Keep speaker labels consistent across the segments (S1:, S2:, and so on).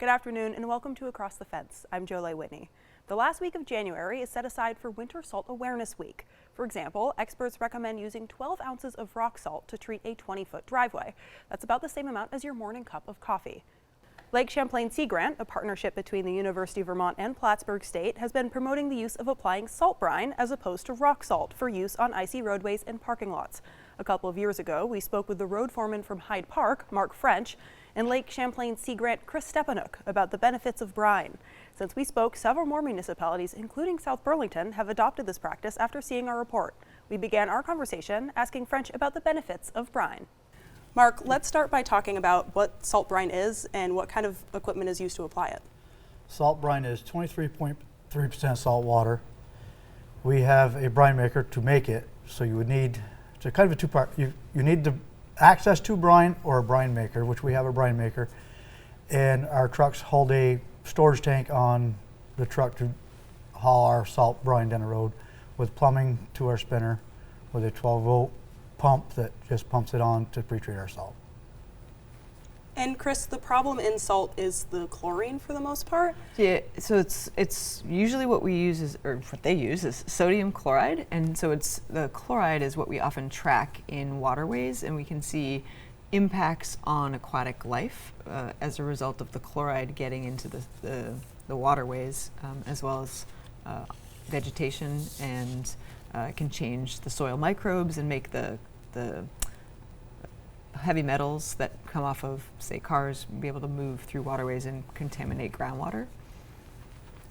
S1: Good afternoon and welcome to Across the Fence. I'm Jolie Whitney. The last week of January is set aside for Winter Salt Awareness Week. For example, experts recommend using 12 ounces of rock salt to treat a 20-foot driveway. That's about the same amount as your morning cup of coffee. Lake Champlain Sea Grant, a partnership between the University of Vermont and Plattsburgh State, has been promoting the use of applying salt brine as opposed to rock salt for use on icy roadways and parking lots. A couple of years ago, we spoke with the road foreman from Hyde Park, Mark French, and Lake Champlain Sea Grant Chris Stepanuk about the benefits of brine. Since we spoke, several more municipalities, including South Burlington, have adopted this practice after seeing our report. We began our conversation asking French about the benefits of brine. Mark, let's start by talking about what salt brine is and what kind of equipment is used to apply it.
S2: Salt brine is 23.3% salt water. We have a brine maker to make it, so you would need, it's a kind of a two-part, you need to access to brine or a brine maker, which we have a brine maker, and our trucks hold a storage tank on the truck to haul our salt brine down the road with plumbing to our spinner with a 12-volt pump that just pumps it on to pre-treat our salt.
S1: And Chris, the problem in salt is the chlorine for the most part?
S3: Yeah, so it's usually what we use is, or what they use is sodium chloride, and so it's the chloride is what we often track in waterways, and we can see impacts on aquatic life as a result of the chloride getting into the waterways, as well as vegetation, and can change the soil microbes and make the heavy metals that come off of, say, cars be able to move through waterways and contaminate groundwater.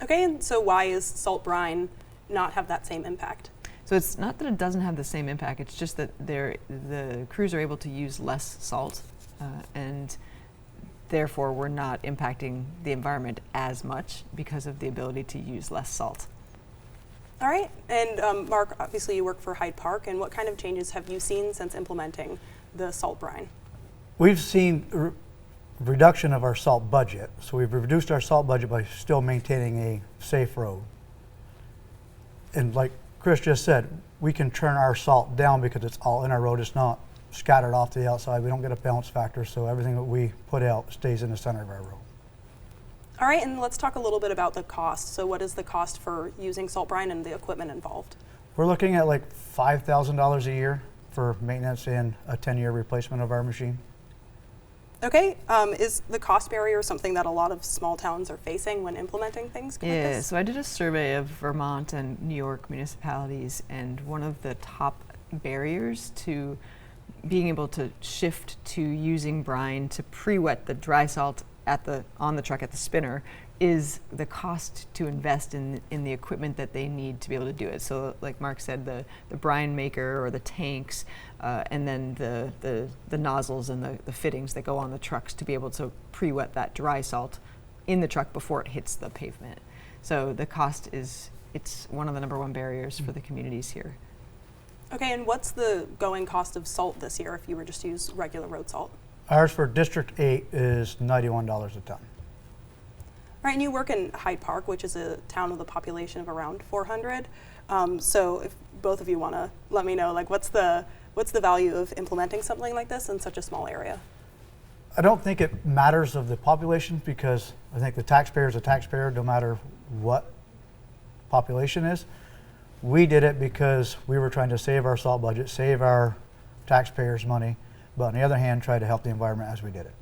S1: Okay, and so why is salt brine not have that same impact?
S3: So it's not that it doesn't have the same impact, it's just that the crews are able to use less salt, and therefore we're not impacting the environment as much because of the ability to use less salt.
S1: All right, and Mark, obviously you work for Hyde Park, and what kind of changes have you seen since implementing the salt brine?
S2: We've seen reduction of our salt budget. So we've reduced our salt budget by still maintaining a safe road. And like Chris just said, we can turn our salt down because it's all in our road. It's not scattered off to the outside. We don't get a bounce factor, so everything that we put out stays in the center of our road.
S1: All right, and let's talk a little bit about the cost. So what is the cost for using salt brine and the equipment involved?
S2: We're looking at like $5,000 a year for maintenance and a 10-year replacement of our machine.
S1: Okay, is the cost barrier something that a lot of small towns are facing when implementing things like
S3: Yeah,
S1: this?
S3: so I did a survey of Vermont and New York municipalities, and one of the top barriers to being able to shift to using brine to pre-wet the dry salt on the truck at the spinner is the cost to invest in the equipment that they need to be able to do it. So like Mark said, the brine maker or the tanks, and then the nozzles and the fittings that go on the trucks to be able to pre-wet that dry salt in the truck before it hits the pavement. So the cost it's one of the number one barriers for the communities here.
S1: Okay, and what's the going cost of salt this year if you were just to use regular road salt?
S2: Ours for District 8 is $91 a ton.
S1: Right, and you work in Hyde Park, which is a town with a population of around 400. So if both of you want to let me know, like, what's the value of implementing something like this in such a small area?
S2: I don't think it matters of the population because I think the taxpayer is a taxpayer no matter what population is. We did it because we were trying to save our salt budget, save our taxpayers money, but on the other hand, try to help the environment as we did it.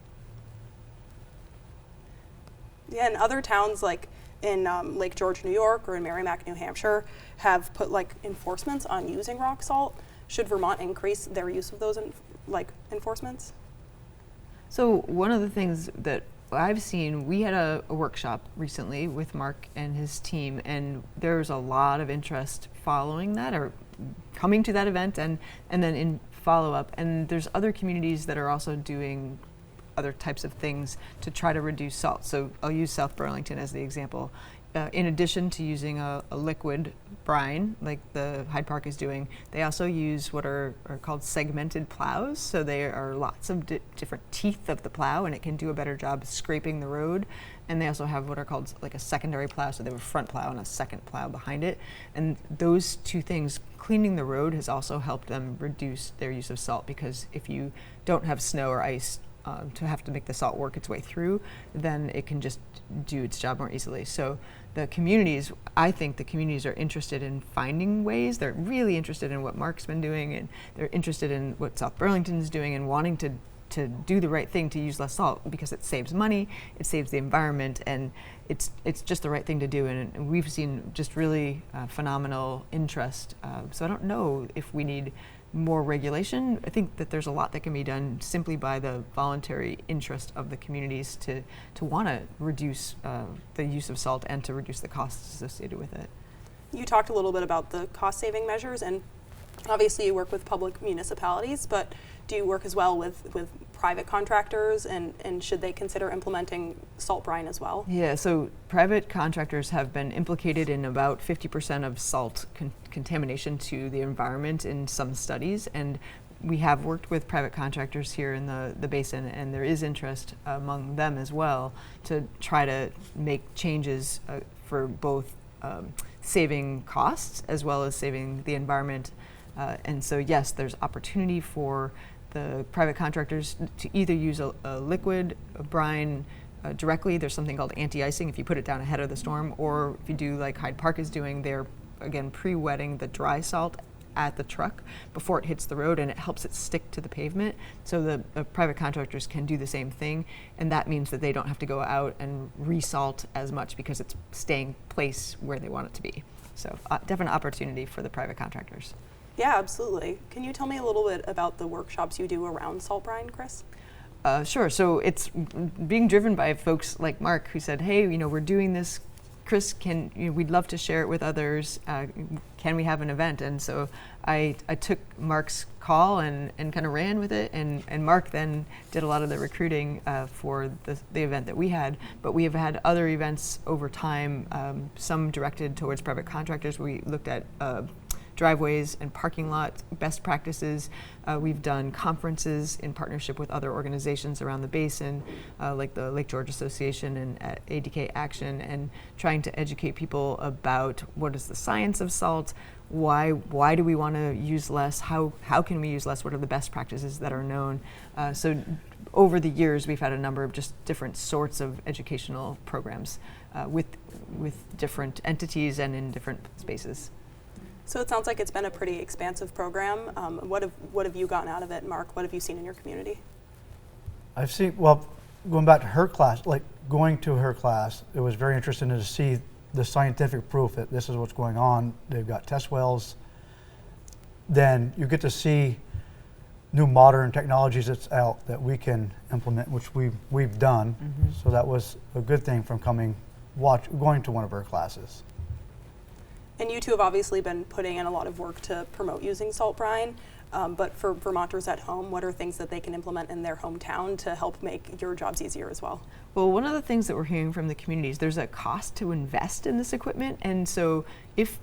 S1: Yeah, and other towns like in Lake George, New York, or in Merrimack, New Hampshire, have put like enforcements on using rock salt. Should Vermont increase their use of those enforcements?
S3: So one of the things that I've seen, we had a workshop recently with Mark and his team, and there's a lot of interest following that or coming to that event and then in follow-up. And there's other communities that are also doing other types of things to try to reduce salt. So I'll use South Burlington as the example. In addition to using a liquid brine, like the Hyde Park is doing, they also use what are called segmented plows. So there are lots of different teeth of the plow, and it can do a better job scraping the road. And they also have what are called like a secondary plow, so they have a front plow and a second plow behind it. And those two things, cleaning the road has also helped them reduce their use of salt, because if you don't have snow or ice to have to make the salt work its way through, then it can just do its job more easily. So the communities, I think the communities are interested in finding ways. They're really interested in what Mark's been doing, and they're interested in what South Burlington is doing, and wanting to do the right thing to use less salt, because it saves money, it saves the environment, and it's just the right thing to do. And we've seen just really phenomenal interest. So I don't know if we need more regulation. I think that there's a lot that can be done simply by the voluntary interest of the communities to want to reduce the use of salt and to reduce the costs associated with it.
S1: You talked a little bit about the cost-saving measures, and obviously you work with public municipalities, but do you work as well with private contractors, and should they consider implementing salt brine as well?
S3: Yeah, so private contractors have been implicated in about 50% of salt contamination to the environment in some studies, and we have worked with private contractors here in the basin, and there is interest among them as well to try to make changes for both saving costs as well as saving the environment. And so yes, there's opportunity for the private contractors to either use a liquid, a brine directly. There's something called anti-icing if you put it down ahead of the storm, or if you do like Hyde Park is doing, they're again pre-wetting the dry salt at the truck before it hits the road, and it helps it stick to the pavement. So the private contractors can do the same thing, and that means that they don't have to go out and resalt as much because it's staying place where they want it to be. So definite opportunity for the private contractors.
S1: Yeah, absolutely. Can you tell me a little bit about the workshops you do around salt brine, Chris?
S3: Sure. So it's being driven by folks like Mark, who said, "Hey, we're doing this. Chris, we'd love to share it with others. Can we have an event?" And so I took Mark's call and kind of ran with it. And Mark then did a lot of the recruiting for the event that we had. But we have had other events over time, some directed towards private contractors. We looked at driveways and parking lot best practices. We've done conferences in partnership with other organizations around the basin, like the Lake George Association and ADK Action, and trying to educate people about what is the science of salt, why do we want to use less, how can we use less, what are the best practices that are known. So over the years, we've had a number of just different sorts of educational programs with different entities and in different spaces.
S1: So it sounds like it's been a pretty expansive program. What have you gotten out of it, Mark? What have you seen in your community?
S2: I've seen, well, going back to her class, like going to her class, it was very interesting to see the scientific proof that this is what's going on. They've got test wells. Then you get to see new modern technologies that's out that we can implement, which we've done. Mm-hmm. So that was a good thing from going to one of her classes.
S1: And you two have obviously been putting in a lot of work to promote using salt brine, but for Vermonters at home, what are things that they can implement in their hometown to help make your jobs easier as well?
S3: Well, one of the things that we're hearing from the communities, there's a cost to invest in this equipment, and so if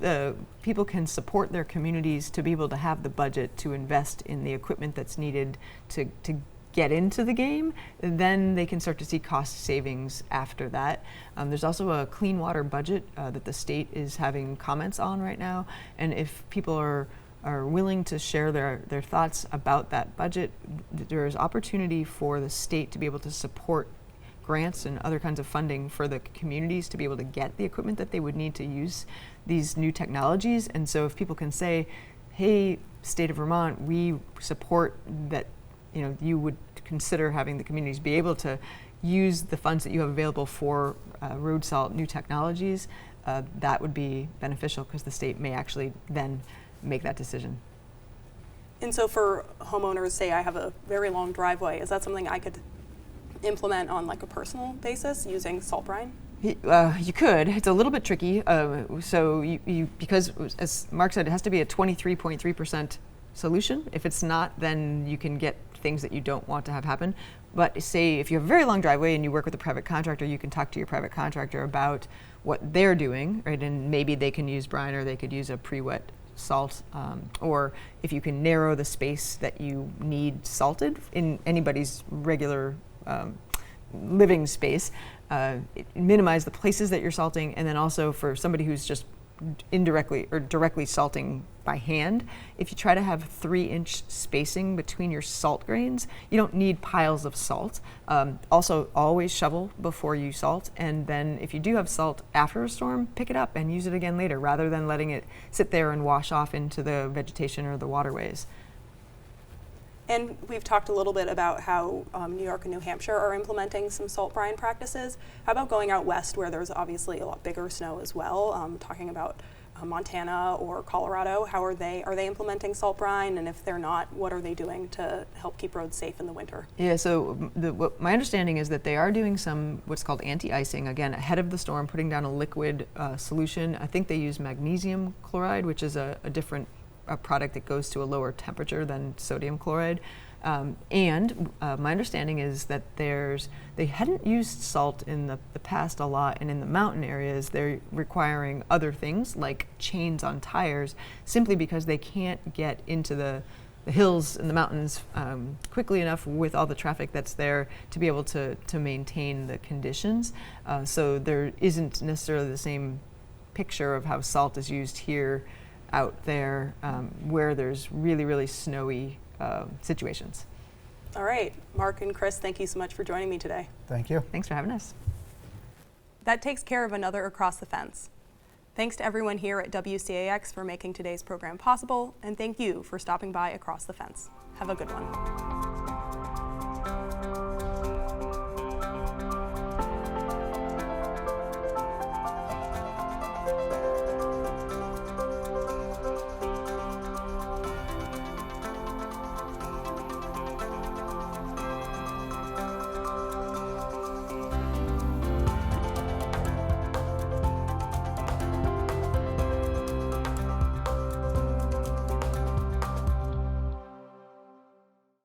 S3: people can support their communities to be able to have the budget to invest in the equipment that's needed to get into the game, then they can start to see cost savings after that. There's also a clean water budget that the state is having comments on right now, and if people are willing to share their thoughts about that budget, there is opportunity for the state to be able to support grants and other kinds of funding for the communities to be able to get the equipment that they would need to use these new technologies. And so if people can say, "Hey, state of Vermont, we support that, you would consider having the communities be able to use the funds that you have available for road salt new technologies," that would be beneficial because the state may actually then make that decision.
S1: And so for homeowners, say I have a very long driveway, is that something I could implement on like a personal basis using salt brine?
S3: You could. It's a little bit tricky. So you because as Mark said, it has to be a 23.3% solution. If it's not, then you can get things that you don't want to have happen. But say if you have a very long driveway and you work with a private contractor, you can talk to your private contractor about what they're doing, right? And maybe they can use brine, or they could use a pre-wet salt, or if you can narrow the space that you need salted in anybody's regular living space, minimize the places that you're salting, and then also for somebody who's just indirectly or directly salting by hand. If you try to have 3-inch spacing between your salt grains, you don't need piles of salt. Also, always shovel before you salt, and then if you do have salt after a storm, pick it up and use it again later, rather than letting it sit there and wash off into the vegetation or the waterways.
S1: And we've talked a little bit about how New York and New Hampshire are implementing some salt brine practices. How about going out west where there's obviously a lot bigger snow as well? Talking about Montana or Colorado, are they implementing salt brine? And if they're not, what are they doing to help keep roads safe in the winter?
S3: Yeah, so my understanding is that they are doing some what's called anti-icing, again, ahead of the storm, putting down a liquid solution. I think they use magnesium chloride, which is a different product that goes to a lower temperature than sodium chloride. And my understanding is that they hadn't used salt in the past a lot, and in the mountain areas they're requiring other things like chains on tires, simply because they can't get into the hills and the mountains quickly enough with all the traffic that's there to be able to maintain the conditions. So there isn't necessarily the same picture of how salt is used here out there where there's really, really snowy situations.
S1: All right, Mark and Chris, thank you so much for joining me today.
S2: Thank you.
S3: Thanks for having us.
S1: That takes care of another Across the Fence. Thanks to everyone here at WCAX for making today's program possible, and thank you for stopping by Across the Fence. Have a good one.